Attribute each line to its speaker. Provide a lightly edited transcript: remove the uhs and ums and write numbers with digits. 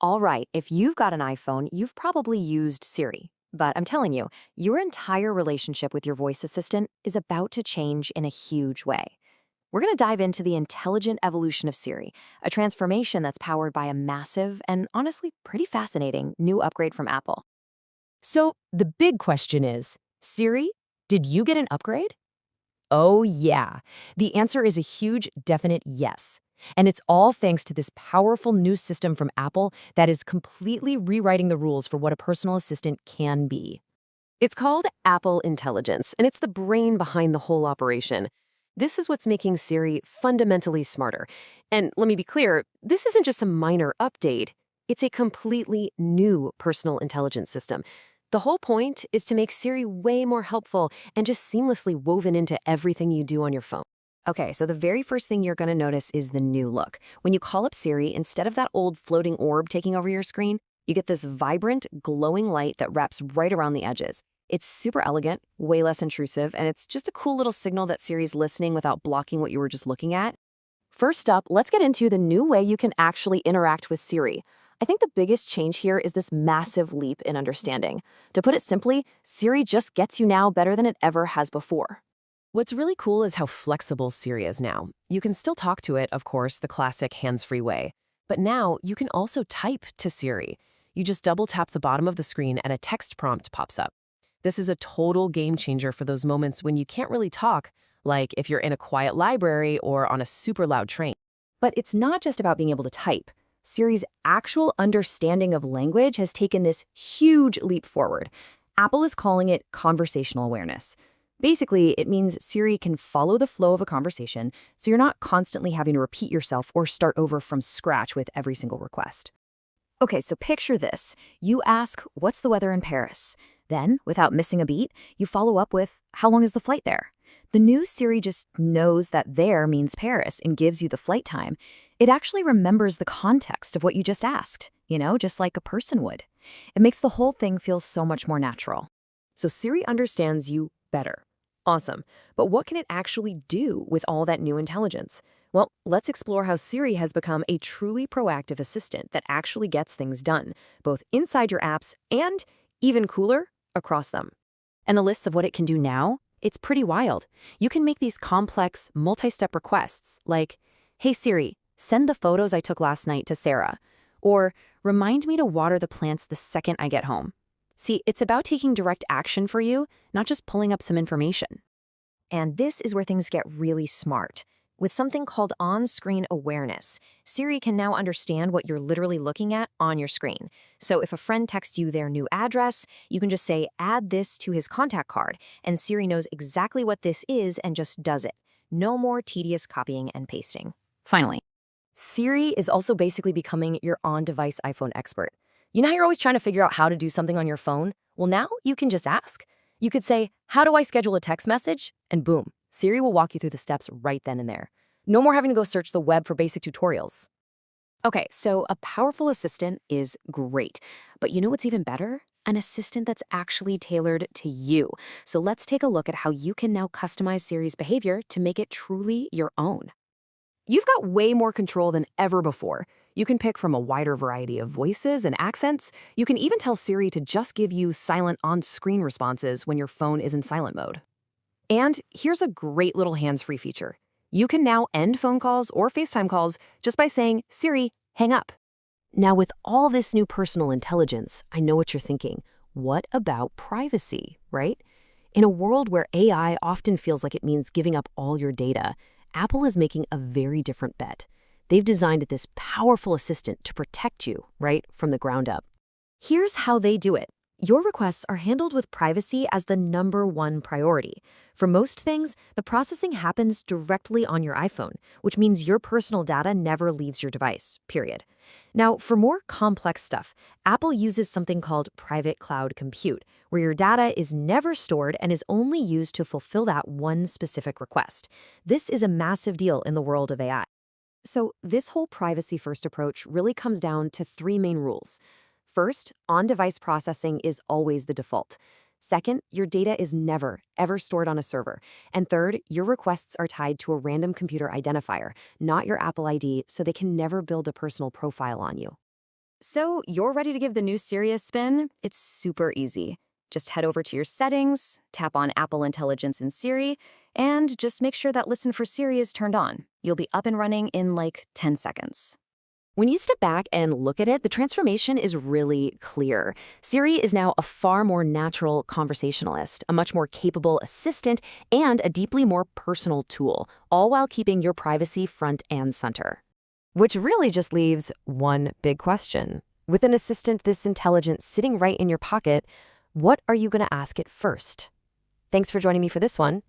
Speaker 1: All right, if you've got an iPhone, you've probably used Siri. But I'm telling you, your entire relationship with your voice assistant is about to change in a huge way. We're going to dive into the intelligent evolution of Siri, a transformation that's powered by a massive and honestly pretty fascinating new upgrade from Apple.
Speaker 2: So the big question is, Siri, did you get an upgrade? Oh, yeah. The answer is a huge, definite yes. And it's all thanks to this powerful new system from Apple that is completely rewriting the rules for what a personal assistant can be.
Speaker 3: It's called Apple Intelligence, and it's the brain behind the whole operation. This is what's making Siri fundamentally smarter. And let me be clear, this isn't just a minor update. It's a completely new personal intelligence system. The whole point is to make Siri way more helpful and just seamlessly woven into everything you do on your phone.
Speaker 1: Okay, so the very first thing you're going to notice is the new look. When you call up Siri, instead of that old floating orb taking over your screen, you get this vibrant, glowing light that wraps right around the edges. It's super elegant, way less intrusive, and it's just a cool little signal that Siri's listening without blocking what you were just looking at.
Speaker 4: First up, let's get into the new way you can actually interact with Siri. I think the biggest change here is this massive leap in understanding. To put it simply, Siri just gets you now better than it ever has before.
Speaker 2: What's really cool is how flexible Siri is now. You can still talk to it, of course, the classic hands-free way. But now you can also type to Siri. You just double-tap the bottom of the screen and a text prompt pops up. This is a total game changer for those moments when you can't really talk, like if you're in a quiet library or on a super loud train.
Speaker 4: But it's not just about being able to type. Siri's actual understanding of language has taken this huge leap forward. Apple is calling it conversational awareness. Basically, it means Siri can follow the flow of a conversation, so you're not constantly having to repeat yourself or start over from scratch with every single request. Okay, so picture this. You ask, "What's the weather in Paris?" Then, without missing a beat, you follow up with, "How long is the flight there?" The new Siri just knows that there means Paris and gives you the flight time. It actually remembers the context of what you just asked, just like a person would. It makes the whole thing feel so much more natural.
Speaker 2: So Siri understands you better. Awesome. But what can it actually do with all that new intelligence? Well, let's explore how Siri has become a truly proactive assistant that actually gets things done, both inside your apps and, even cooler, across them.
Speaker 4: And the lists of what it can do now, it's pretty wild. You can make these complex, multi-step requests like, "Hey Siri, send the photos I took last night to Sarah," or "Remind me to water the plants the second I get home." See, it's about taking direct action for you, not just pulling up some information.
Speaker 1: And this is where things get really smart. With something called on-screen awareness, Siri can now understand what you're literally looking at on your screen. So if a friend texts you their new address, you can just say, "Add this to his contact card," and Siri knows exactly what this is and just does it. No more tedious copying and pasting.
Speaker 4: Finally,
Speaker 2: Siri is also basically becoming your on-device iPhone expert. You know how you're always trying to figure out how to do something on your phone? Well, now you can just ask. You could say, "How do I schedule a text message?" And boom, Siri will walk you through the steps right then and there. No more having to go search the web for basic tutorials.
Speaker 1: Okay, so a powerful assistant is great. But you know what's even better? An assistant that's actually tailored to you. So let's take a look at how you can now customize Siri's behavior to make it truly your own.
Speaker 2: You've got way more control than ever before. You can pick from a wider variety of voices and accents. You can even tell Siri to just give you silent on-screen responses when your phone is in silent mode. And here's a great little hands-free feature. You can now end phone calls or FaceTime calls just by saying, "Siri, hang up." Now, with all this new personal intelligence, I know what you're thinking. What about privacy, right? In a world where AI often feels like it means giving up all your data, Apple is making a very different bet. They've designed this powerful assistant to protect you, right, from the ground up. Here's how they do it. Your requests are handled with privacy as the #1 priority. For most things, the processing happens directly on your iPhone, which means your personal data never leaves your device, period. Now, for more complex stuff, Apple uses something called private cloud compute, where your data is never stored and is only used to fulfill that one specific request. This is a massive deal in the world of AI. So this whole privacy-first approach really comes down to 3 main rules. First, on-device processing is always the default. Second, your data is never, ever stored on a server. And third, your requests are tied to a random computer identifier, not your Apple ID, so they can never build a personal profile on you.
Speaker 4: So you're ready to give the new Siri a spin? It's super easy. Just head over to your settings, tap on Apple Intelligence in Siri, and just make sure that Listen for Siri is turned on. You'll be up and running in like 10 seconds.
Speaker 2: When you step back and look at it, the transformation is really clear. Siri is now a far more natural conversationalist, a much more capable assistant, and a deeply more personal tool, all while keeping your privacy front and center.
Speaker 3: Which really just leaves one big question. With an assistant this intelligent sitting right in your pocket, what are you going to ask it first? Thanks for joining me for this one.